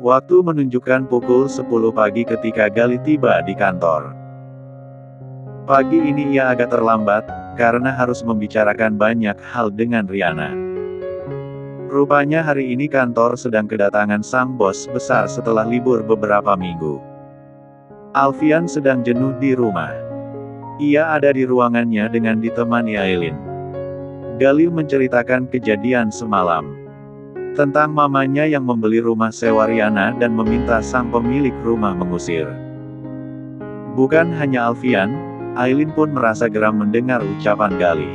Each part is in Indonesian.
Waktu menunjukkan pukul 10 pagi ketika Gali tiba di kantor. Pagi ini ia agak terlambat, karena harus membicarakan banyak hal dengan Riana. Rupanya hari ini kantor sedang kedatangan sang bos besar setelah libur beberapa minggu. Alfian sedang jenuh di rumah. Ia ada di ruangannya dengan ditemani Aileen. Gali menceritakan kejadian semalam. Tentang mamanya yang membeli rumah sewa Riana dan meminta sang pemilik rumah mengusir. Bukan hanya Alfian, Aileen pun merasa geram mendengar ucapan Gali.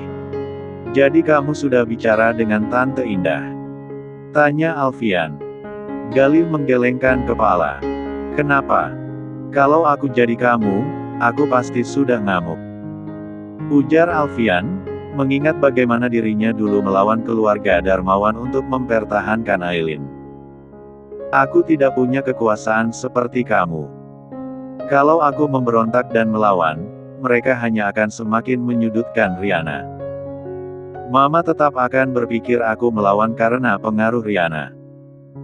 "Jadi kamu sudah bicara dengan Tante Indah?" tanya Alfian. Gali menggelengkan kepala. "Kenapa? Kalau aku jadi kamu, aku pasti sudah ngamuk," ujar Alfian, mengingat bagaimana dirinya dulu melawan keluarga Darmawan untuk mempertahankan Aileen. "Aku tidak punya kekuasaan seperti kamu. Kalau aku memberontak dan melawan, mereka hanya akan semakin menyudutkan Riana. Mama tetap akan berpikir aku melawan karena pengaruh Riana.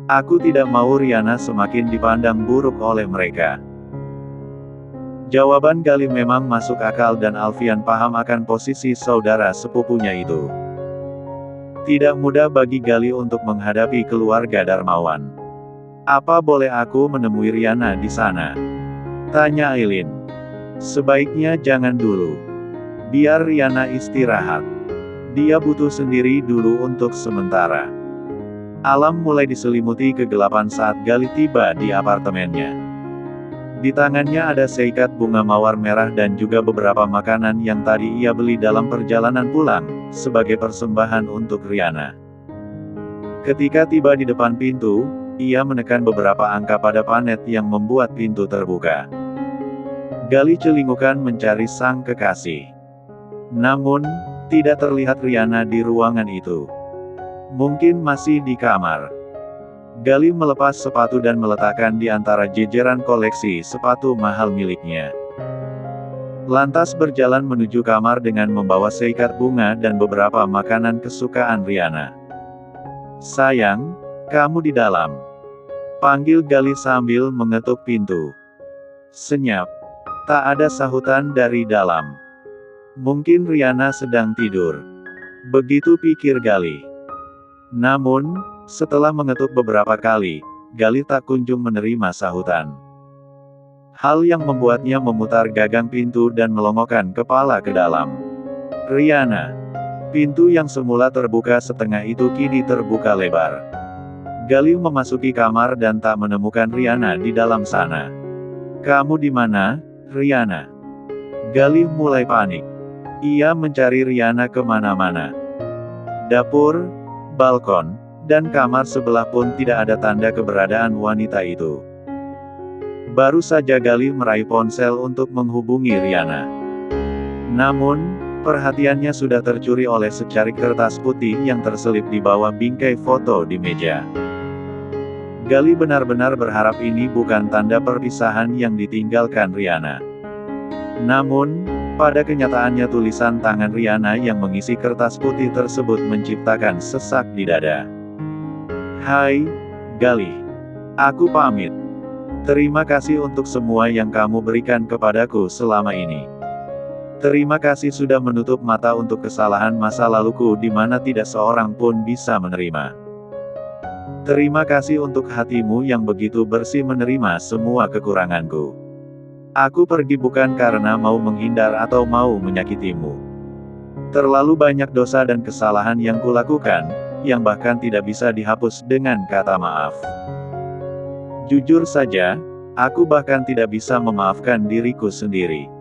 Aku tidak mau Riana semakin dipandang buruk oleh mereka." Jawaban Gali memang masuk akal dan Alfian paham akan posisi saudara sepupunya itu. Tidak mudah bagi Gali untuk menghadapi keluarga Darmawan. "Apa boleh aku menemui Riana di sana?" tanya Aileen. "Sebaiknya jangan dulu. Biar Riana istirahat. Dia butuh sendiri dulu untuk sementara." Alam mulai diselimuti kegelapan saat Gali tiba di apartemennya. Di tangannya ada seikat bunga mawar merah dan juga beberapa makanan yang tadi ia beli dalam perjalanan pulang, sebagai persembahan untuk Riana. Ketika tiba di depan pintu, ia menekan beberapa angka pada panet yang membuat pintu terbuka. Gali celingukan mencari sang kekasih. Namun, tidak terlihat Riana di ruangan itu. Mungkin masih di kamar. Gali melepas sepatu dan meletakkan di antara jejeran koleksi sepatu mahal miliknya. Lantas berjalan menuju kamar dengan membawa seikat bunga dan beberapa makanan kesukaan Riana. "Sayang, kamu di dalam," panggil Gali sambil mengetuk pintu. Senyap. Tak ada sahutan dari dalam. Mungkin Riana sedang tidur. Begitu pikir Gali. Namun, setelah mengetuk beberapa kali, Gali tak kunjung menerima sahutan. Hal yang membuatnya memutar gagang pintu dan melongokkan kepala ke dalam. Riana. Pintu yang semula terbuka setengah itu kini terbuka lebar. Gali memasuki kamar dan tak menemukan Riana di dalam sana. "Kamu di mana, Riana?" Gali mulai panik. Ia mencari Riana kemana-mana. Dapur, balkon, dan kamar sebelah pun tidak ada tanda keberadaan wanita itu. Baru saja Gali meraih ponsel untuk menghubungi Riana. Namun, perhatiannya sudah tercuri oleh secarik kertas putih yang terselip di bawah bingkai foto di meja. Gali benar-benar berharap ini bukan tanda perpisahan yang ditinggalkan Riana. Namun, pada kenyataannya tulisan tangan Riana yang mengisi kertas putih tersebut menciptakan sesak di dada. "Hai, Gali. Aku pamit. Terima kasih untuk semua yang kamu berikan kepadaku selama ini. Terima kasih sudah menutup mata untuk kesalahan masa laluku di mana tidak seorang pun bisa menerima. Terima kasih untuk hatimu yang begitu bersih menerima semua kekuranganku. Aku pergi bukan karena mau menghindar atau mau menyakitimu. Terlalu banyak dosa dan kesalahan yang kulakukan, yang bahkan tidak bisa dihapus dengan kata maaf. Jujur saja, aku bahkan tidak bisa memaafkan diriku sendiri.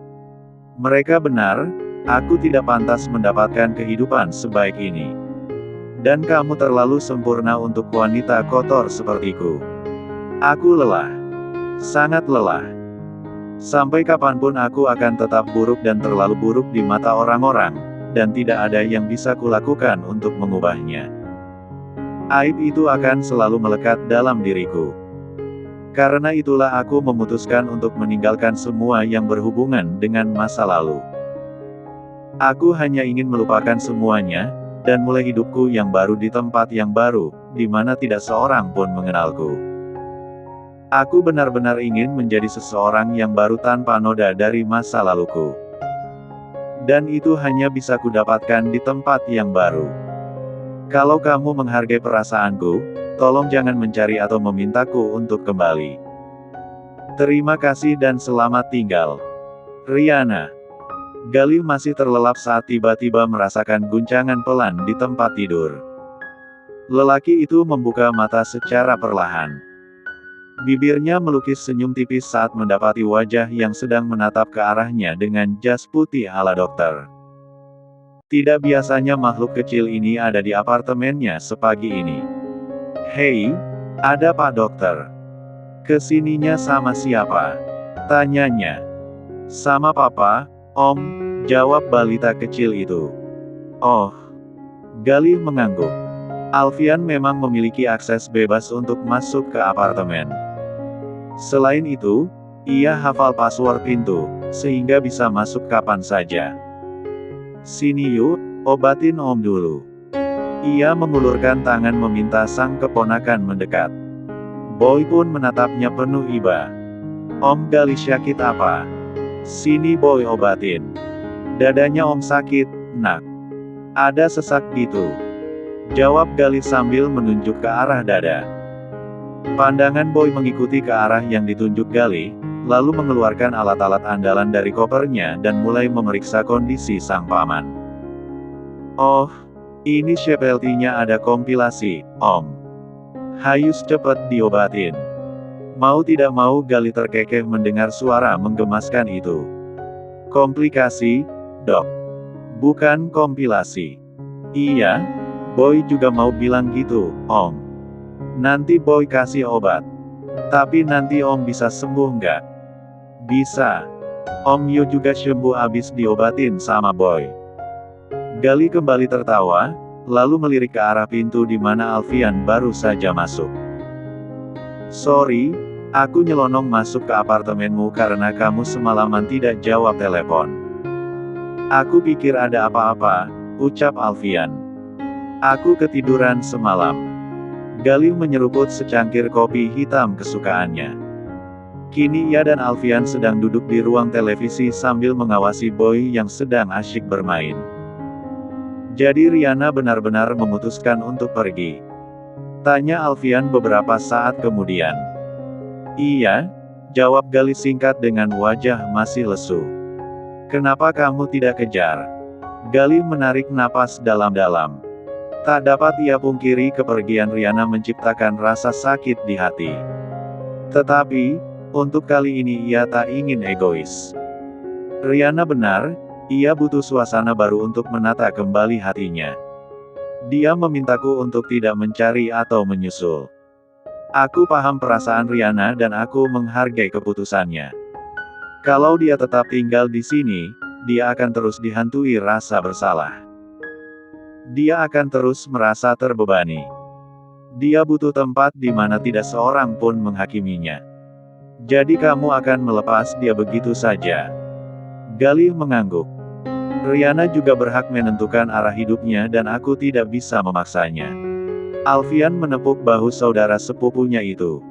Mereka benar, aku tidak pantas mendapatkan kehidupan sebaik ini. Dan kamu terlalu sempurna untuk wanita kotor sepertiku. Aku lelah. Sangat lelah. Sampai kapanpun aku akan tetap buruk dan terlalu buruk di mata orang-orang, dan tidak ada yang bisa kulakukan untuk mengubahnya. Aib itu akan selalu melekat dalam diriku. Karena itulah aku memutuskan untuk meninggalkan semua yang berhubungan dengan masa lalu. Aku hanya ingin melupakan semuanya, dan mulai hidupku yang baru di tempat yang baru, di mana tidak seorang pun mengenalku. Aku benar-benar ingin menjadi seseorang yang baru tanpa noda dari masa laluku. Dan itu hanya bisa kudapatkan di tempat yang baru. Kalau kamu menghargai perasaanku, tolong jangan mencari atau memintaku untuk kembali. Terima kasih dan selamat tinggal. Rihanna. Galih masih terlelap saat tiba-tiba merasakan guncangan pelan di tempat tidur. Lelaki itu membuka mata secara perlahan. Bibirnya melukis senyum tipis saat mendapati wajah yang sedang menatap ke arahnya dengan jas putih ala dokter. Tidak biasanya makhluk kecil ini ada di apartemennya sepagi ini. Hei, ada Pak Dokter. Kesininya sama siapa? Tanyanya. Sama Papa, Om, jawab balita kecil itu. Oh. Galih mengangguk. Alfian memang memiliki akses bebas untuk masuk ke apartemen. Selain itu, ia hafal password pintu, sehingga bisa masuk kapan saja. Sini yuk, obatin Om dulu. Ia mengulurkan tangan meminta sang keponakan mendekat. Boy pun menatapnya penuh iba. Om Galih sakit apa? Sini Boy obatin. Dadanya Om sakit, nak. Ada sesak gitu. Jawab Galih sambil menunjuk ke arah dada. Pandangan Boy mengikuti ke arah yang ditunjuk Galih, lalu mengeluarkan alat-alat andalan dari kopernya dan mulai memeriksa kondisi sang paman. Oh, ini specialty-nya ada kompilasi, Om. Hayu cepet diobatin. Mau tidak mau Galih terkekeh mendengar suara menggemaskan itu. Komplikasi, Dok. Bukan kompilasi. Iya, Boy juga mau bilang gitu, Om. Nanti Boy kasih obat. Tapi nanti Om bisa sembuh nggak? Bisa. Om Yo juga sembuh abis diobatin sama Boy. Galih kembali tertawa, lalu melirik ke arah pintu di mana Alfian baru saja masuk. Sorry, aku nyelonong masuk ke apartemenmu karena kamu semalaman tidak jawab telepon. Aku pikir ada apa-apa, ucap Alfian. Aku ketiduran semalam. Galih menyeruput secangkir kopi hitam kesukaannya. Kini ia dan Alfian sedang duduk di ruang televisi sambil mengawasi Boy yang sedang asyik bermain. Jadi Rihanna benar-benar memutuskan untuk pergi? Tanya Alfian beberapa saat kemudian. Iya, jawab Galih singkat dengan wajah masih lesu. Kenapa kamu tidak kejar? Galih menarik napas dalam-dalam. Tak dapat ia pungkiri kepergian Rihanna menciptakan rasa sakit di hati. Tetapi, untuk kali ini ia tak ingin egois. Rihanna benar, ia butuh suasana baru untuk menata kembali hatinya. Dia memintaku untuk tidak mencari atau menyusul. Aku paham perasaan Rihanna dan aku menghargai keputusannya. Kalau dia tetap tinggal di sini, dia akan terus dihantui rasa bersalah. Dia akan terus merasa terbebani. Dia butuh tempat di mana tidak seorang pun menghakiminya. Jadi kamu akan melepas dia begitu saja? Galih mengangguk. Rihanna juga berhak menentukan arah hidupnya dan aku tidak bisa memaksanya. Alfian menepuk bahu saudara sepupunya itu.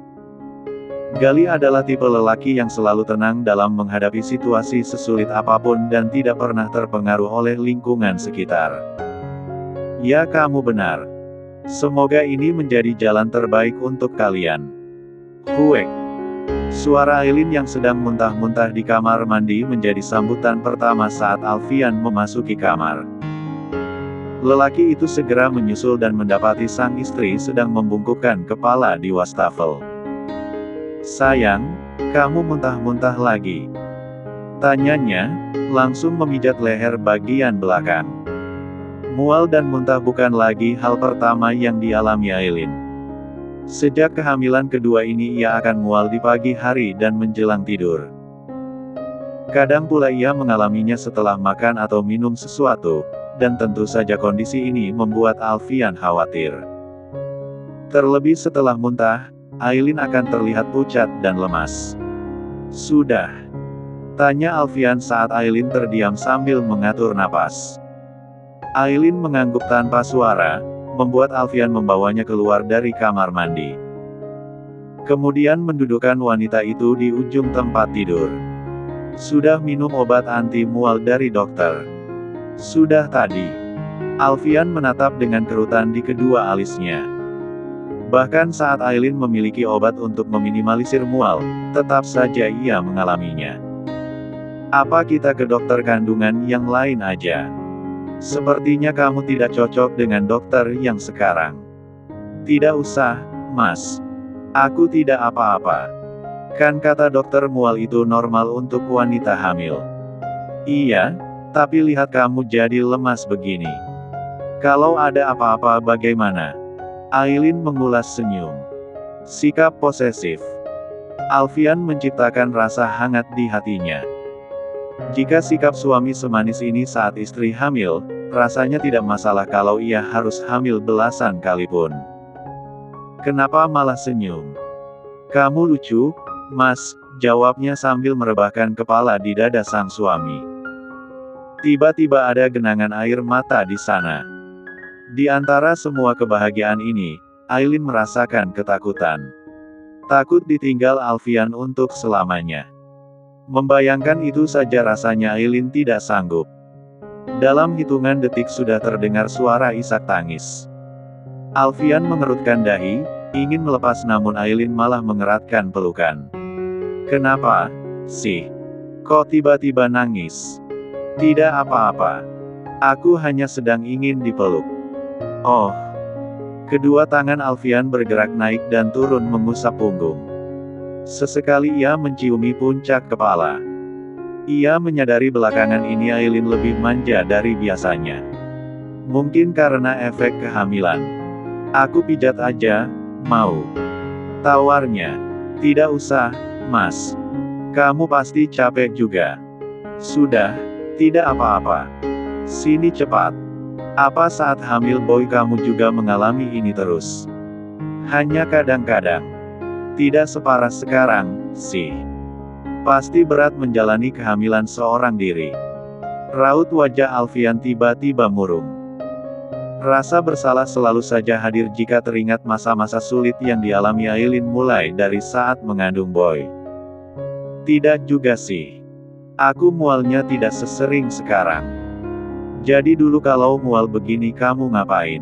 Galih adalah tipe lelaki yang selalu tenang dalam menghadapi situasi sesulit apapun dan tidak pernah terpengaruh oleh lingkungan sekitar. Ya, kamu benar. Semoga ini menjadi jalan terbaik untuk kalian. Huek. Suara Aileen yang sedang muntah-muntah di kamar mandi menjadi sambutan pertama saat Alfian memasuki kamar. Lelaki itu segera menyusul dan mendapati sang istri sedang membungkukkan kepala di wastafel. Sayang, kamu muntah-muntah lagi? Tanyanya, langsung memijat leher bagian belakang. Mual dan muntah bukan lagi hal pertama yang dialami Aileen. Sejak kehamilan kedua ini ia akan mual di pagi hari dan menjelang tidur. Kadang pula ia mengalaminya setelah makan atau minum sesuatu, dan tentu saja kondisi ini membuat Alfian khawatir. Terlebih setelah muntah, Aileen akan terlihat pucat dan lemas. Sudah? Tanya Alfian saat Aileen terdiam sambil mengatur napas. Aileen mengangguk tanpa suara, membuat Alfian membawanya keluar dari kamar mandi. Kemudian mendudukkan wanita itu di ujung tempat tidur. Sudah minum obat anti mual dari dokter? Sudah tadi. Alfian menatap dengan kerutan di kedua alisnya. Bahkan saat Aileen memiliki obat untuk meminimalisir mual, tetap saja ia mengalaminya. Apa kita ke dokter kandungan yang lain aja? Sepertinya kamu tidak cocok dengan dokter yang sekarang. Tidak usah, Mas. Aku tidak apa-apa. Kan kata dokter mual itu normal untuk wanita hamil. Iya, tapi lihat kamu jadi lemas begini. Kalau ada apa-apa bagaimana? Aileen mengulas senyum. Sikap posesif. Alfian menciptakan rasa hangat di hatinya. Jika sikap suami semanis ini saat istri hamil, rasanya tidak masalah kalau ia harus hamil belasan kali pun. Kenapa malah senyum? Kamu lucu, Mas, jawabnya sambil merebahkan kepala di dada sang suami. Tiba-tiba ada genangan air mata di sana. Di antara semua kebahagiaan ini, Aileen merasakan ketakutan. Takut ditinggal Alfian untuk selamanya. Membayangkan itu saja rasanya Aileen tidak sanggup. Dalam hitungan detik sudah terdengar suara isak tangis. Alfian mengerutkan dahi, ingin melepas namun Aileen malah mengeratkan pelukan. Kenapa, sih? Kok tiba-tiba nangis? Tidak apa-apa. Aku hanya sedang ingin dipeluk. Oh. Kedua tangan Alfian bergerak naik dan turun mengusap punggung. Sesekali ia menciumi puncak kepala. Ia menyadari belakangan ini Aileen lebih manja dari biasanya. Mungkin karena efek kehamilan. Aku pijat aja, mau? Tawarnya. Tidak usah, Mas. Kamu pasti capek juga. Sudah, tidak apa-apa. Sini cepat. Apa saat hamil boy kamu juga mengalami ini terus? Hanya kadang-kadang. Tidak separah sekarang, sih. Pasti berat menjalani kehamilan seorang diri. Raut wajah Alfian tiba-tiba murung. Rasa bersalah selalu saja hadir jika teringat masa-masa sulit yang dialami Aileen mulai dari saat mengandung boy. Tidak juga sih. Aku mualnya tidak sesering sekarang. Jadi dulu kalau mual begini kamu ngapain?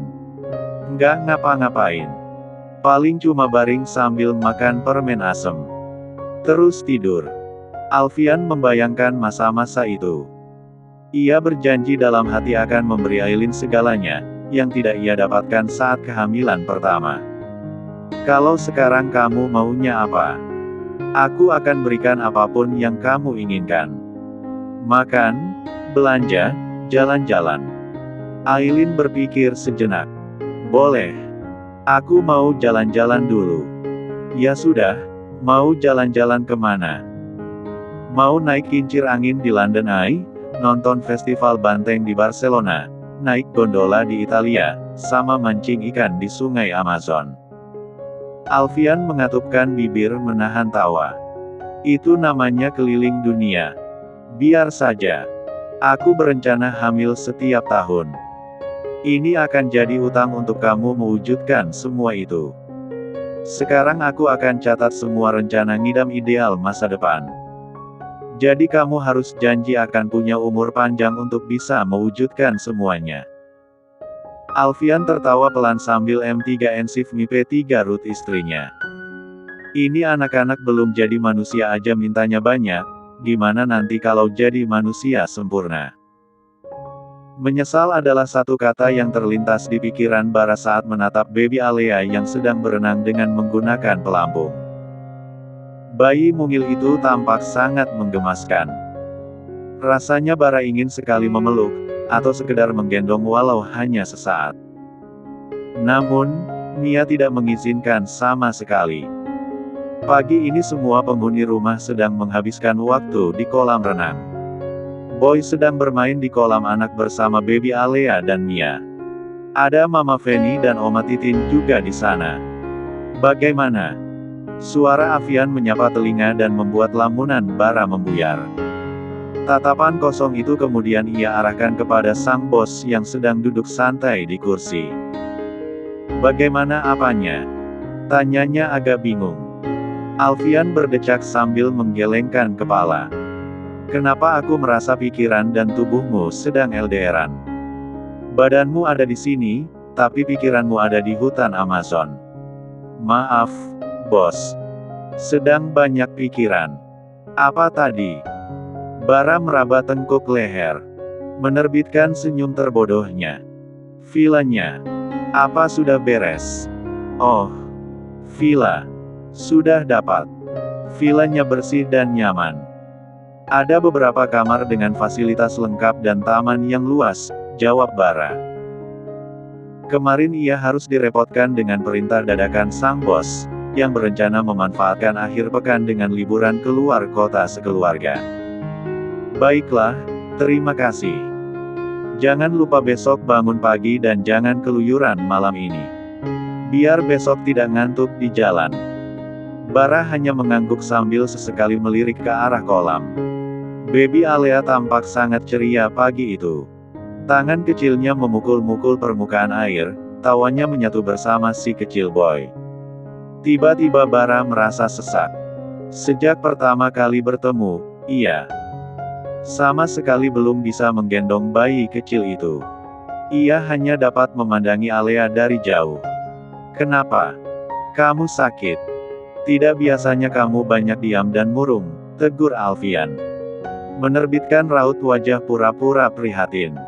Nggak ngapa-ngapain. Paling cuma baring sambil makan permen asem. Terus tidur. Alfian membayangkan masa-masa itu. Ia berjanji dalam hati akan memberi Aileen segalanya, yang tidak ia dapatkan saat kehamilan pertama. Kalau sekarang kamu maunya apa? Aku akan berikan apapun yang kamu inginkan. Makan, belanja, jalan-jalan. Aileen berpikir sejenak. Boleh. Aku mau jalan-jalan dulu. Ya sudah, mau jalan-jalan kemana? Mau naik kincir angin di London Eye, nonton festival banteng di Barcelona, naik gondola di Italia, sama mancing ikan di sungai Amazon. Alfian mengatupkan bibir menahan tawa. Itu namanya keliling dunia. Biar saja. Aku berencana hamil setiap tahun. Ini akan jadi utang untuk kamu mewujudkan semua itu. Sekarang aku akan catat semua rencana ngidam ideal masa depan. Jadi kamu harus janji akan punya umur panjang untuk bisa mewujudkan semuanya. Alfian tertawa pelan sambil M3 Mi P3 Ruth istrinya. Ini anak-anak belum jadi manusia aja mintanya banyak, gimana nanti kalau jadi manusia sempurna? Menyesal adalah satu kata yang terlintas di pikiran Bara saat menatap baby Alea yang sedang berenang dengan menggunakan pelampung. Bayi mungil itu tampak sangat menggemaskan. Rasanya Bara ingin sekali memeluk, atau sekedar menggendong walau hanya sesaat. Namun, Mia tidak mengizinkan sama sekali. Pagi ini semua penghuni rumah sedang menghabiskan waktu di kolam renang. Boy sedang bermain di kolam anak bersama baby Alea dan Mia. Ada Mama Fanny dan Oma Titin juga di sana. Bagaimana? Suara Alfian menyapa telinga dan membuat lamunan Bara membuyar. Tatapan kosong itu kemudian ia arahkan kepada sang bos yang sedang duduk santai di kursi. Bagaimana apanya? Tanyanya agak bingung. Alfian berdecak sambil menggelengkan kepala. Kenapa aku merasa pikiran dan tubuhmu sedang LDRan? Badanmu ada di sini, tapi pikiranmu ada di hutan Amazon. Maaf, bos. Sedang banyak pikiran. Apa tadi? Bara meraba tengkuk leher. Menerbitkan senyum terbodohnya. Vilanya. Apa sudah beres? Oh. Villa. Sudah dapat. Vilanya bersih dan nyaman. Ada beberapa kamar dengan fasilitas lengkap dan taman yang luas, jawab Bara. Kemarin ia harus direpotkan dengan perintah dadakan sang bos, yang berencana memanfaatkan akhir pekan dengan liburan keluar kota sekeluarga. Baiklah, terima kasih. Jangan lupa besok bangun pagi dan jangan keluyuran malam ini. Biar besok tidak ngantuk di jalan. Bara hanya mengangguk sambil sesekali melirik ke arah kolam. Baby Alea tampak sangat ceria pagi itu. Tangan kecilnya memukul-mukul permukaan air, tawanya menyatu bersama si kecil boy. Tiba-tiba Bara merasa sesak. Sejak pertama kali bertemu, ia sama sekali belum bisa menggendong bayi kecil itu. Ia hanya dapat memandangi Alea dari jauh. Kenapa? Kamu sakit? Tidak biasanya kamu banyak diam dan murung, tegur Alfian. Menerbitkan raut wajah pura-pura prihatin.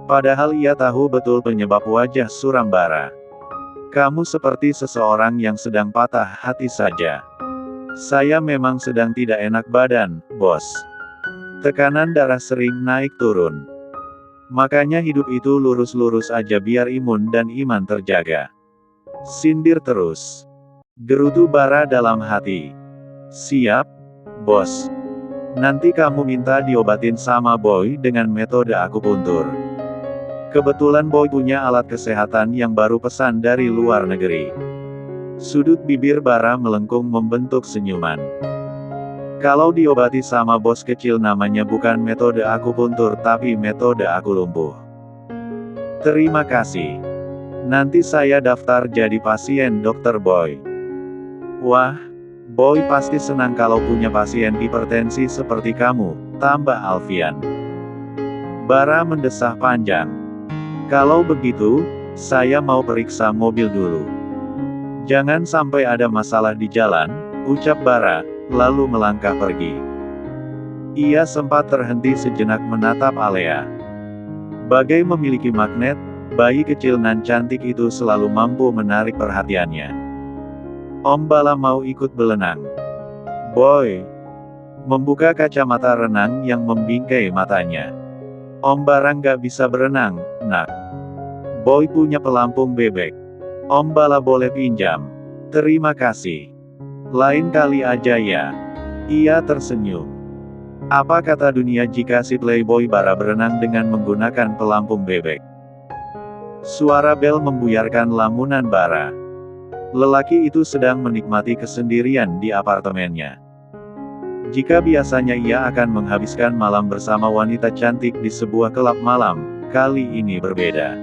Padahal ia tahu betul penyebab wajah suram Bara. Kamu seperti seseorang yang sedang patah hati saja. Saya memang sedang tidak enak badan, bos. Tekanan darah sering naik turun. Makanya hidup itu lurus-lurus aja biar imun dan iman terjaga. Sindir terus. Gerutu Bara dalam hati. Siap, bos. Nanti kamu minta diobatin sama Boy dengan metode akupuntur. Kebetulan Boy punya alat kesehatan yang baru pesan dari luar negeri. Sudut bibir Bara melengkung membentuk senyuman. Kalau diobati sama bos kecil namanya bukan metode akupuntur tapi metode aku lumpuh. Terima kasih. Nanti saya daftar jadi pasien Dr. Boy. Wah, Boy pasti senang kalau punya pasien hipertensi seperti kamu, tambah Alfian. Bara mendesah panjang. Kalau begitu, saya mau periksa mobil dulu. Jangan sampai ada masalah di jalan, ucap Bara, lalu melangkah pergi. Ia sempat terhenti sejenak menatap Alea. Bagai memiliki magnet, bayi kecil nan cantik itu selalu mampu menarik perhatiannya. Om Bala mau ikut berenang. Boy. Membuka kacamata renang yang membingkai matanya. Om Barang gak bisa berenang, nak. Boy punya pelampung bebek. Om Bala boleh pinjam. Terima kasih. Lain kali aja ya. Ia tersenyum. Apa kata dunia jika si playboy Bara berenang dengan menggunakan pelampung bebek? Suara bel membuyarkan lamunan Bara. Lelaki itu sedang menikmati kesendirian di apartemennya. Jika biasanya ia akan menghabiskan malam bersama wanita cantik di sebuah klub malam, kali ini berbeda.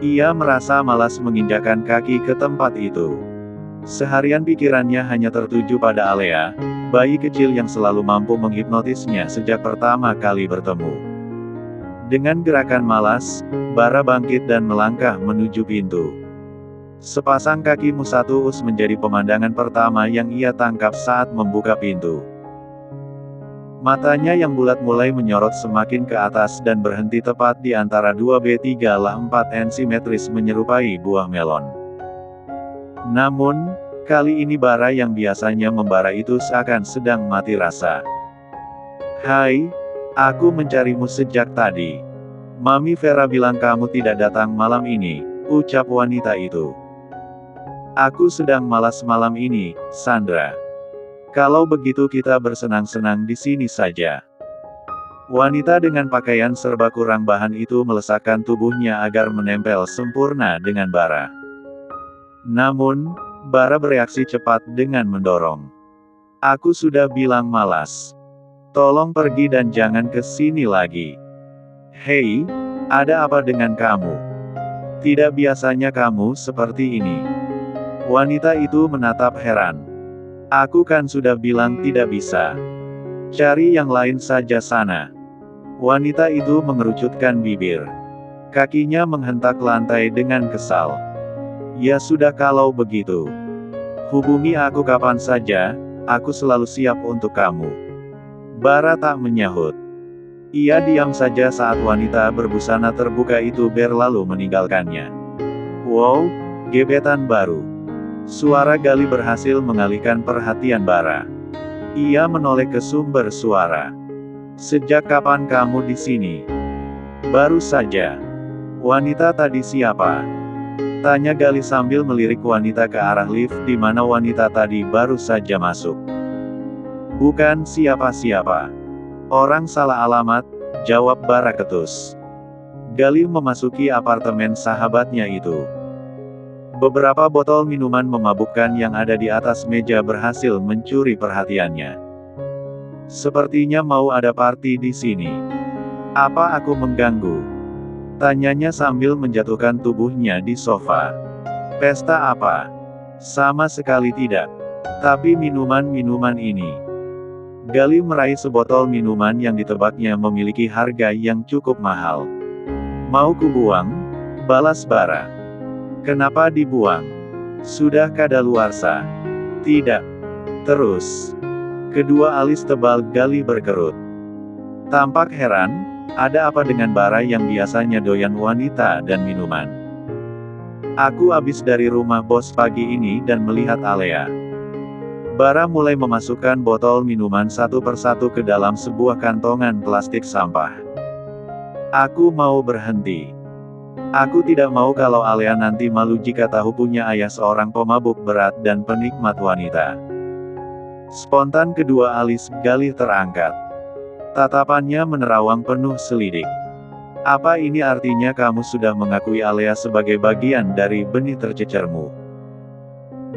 Ia merasa malas menginjakkan kaki ke tempat itu. Seharian pikirannya hanya tertuju pada Alea, bayi kecil yang selalu mampu menghipnotisnya sejak pertama kali bertemu. Dengan gerakan malas, Bara bangkit dan melangkah menuju pintu. Sepasang kaki Musatus menjadi pemandangan pertama yang ia tangkap saat membuka pintu. Matanya yang bulat mulai menyorot semakin ke atas dan berhenti tepat di antara 2B3L4N simetris menyerupai buah melon. Namun, kali ini Bara yang biasanya membara itu seakan sedang mati rasa. Hai, aku mencarimu sejak tadi. Mami Vera bilang kamu tidak datang malam ini, ucap wanita itu. Aku sedang malas malam ini, Sandra. Kalau begitu kita bersenang-senang di sini saja. Wanita dengan pakaian serba kurang bahan itu melesakkan tubuhnya agar menempel sempurna dengan Bara. Namun, Bara bereaksi cepat dengan mendorong. Aku sudah bilang malas. Tolong pergi dan jangan ke sini lagi. Hei, ada apa dengan kamu? Tidak biasanya kamu seperti ini. Wanita itu menatap heran. Aku kan sudah bilang tidak bisa. Cari yang lain saja sana. Wanita itu mengerucutkan bibir. Kakinya menghentak lantai dengan kesal. Ya sudah kalau begitu. Hubungi aku kapan saja, aku selalu siap untuk kamu. Bara tak menyahut. Ia diam saja saat wanita berbusana terbuka itu berlalu meninggalkannya. Wow, gebetan baru. Suara Gali berhasil mengalihkan perhatian Bara. Ia menoleh ke sumber suara. Sejak kapan kamu di sini? Baru saja. Wanita tadi siapa? Tanya Gali sambil melirik wanita ke arah lift di mana wanita tadi baru saja masuk. Bukan siapa-siapa. Orang salah alamat, jawab Bara ketus. Gali memasuki apartemen sahabatnya itu. Beberapa botol minuman memabukkan yang ada di atas meja berhasil mencuri perhatiannya. Sepertinya mau ada party di sini. Apa aku mengganggu? Tanyanya sambil menjatuhkan tubuhnya di sofa. Pesta apa? Sama sekali tidak. Tapi minuman-minuman ini. Gali meraih sebotol minuman yang ditebaknya memiliki harga yang cukup mahal. Mau kubuang? Balas Bara. Kenapa dibuang? Sudah kadaluarsa. Tidak. Terus. Kedua alis tebal Gali berkerut. Tampak heran, ada apa dengan Bara yang biasanya doyan wanita dan minuman? Aku habis dari rumah bos pagi ini dan melihat Alea. Bara mulai memasukkan botol minuman satu persatu ke dalam sebuah kantongan plastik sampah. Aku mau berhenti. Aku tidak mau kalau Alea nanti malu jika tahu punya ayah seorang pemabuk berat dan penikmat wanita. Spontan kedua alis Gali terangkat. Tatapannya menerawang penuh selidik. Apa ini artinya kamu sudah mengakui Alea sebagai bagian dari benih tercecermu?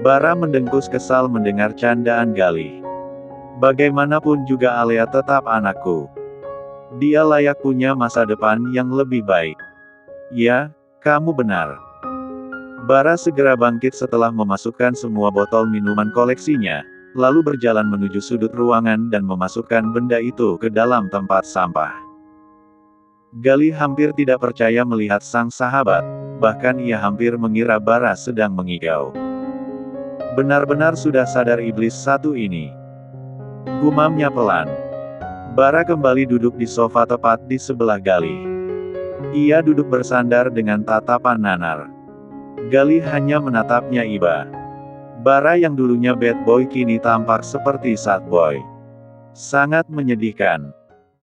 Bara mendengkus kesal mendengar candaan Gali. Bagaimanapun juga Alea tetap anakku. Dia layak punya masa depan yang lebih baik. Ya, kamu benar. Bara segera bangkit setelah memasukkan semua botol minuman koleksinya, lalu berjalan menuju sudut ruangan dan memasukkan benda itu ke dalam tempat sampah. Gali hampir tidak percaya melihat sang sahabat, bahkan ia hampir mengira Bara sedang mengigau. Benar-benar sudah sadar iblis satu ini. Gumamnya pelan. Bara kembali duduk di sofa tepat di sebelah Gali. Ia duduk bersandar dengan tatapan nanar. Gali hanya menatapnya iba. Bara yang dulunya bad boy kini tampak seperti sad boy. Sangat menyedihkan.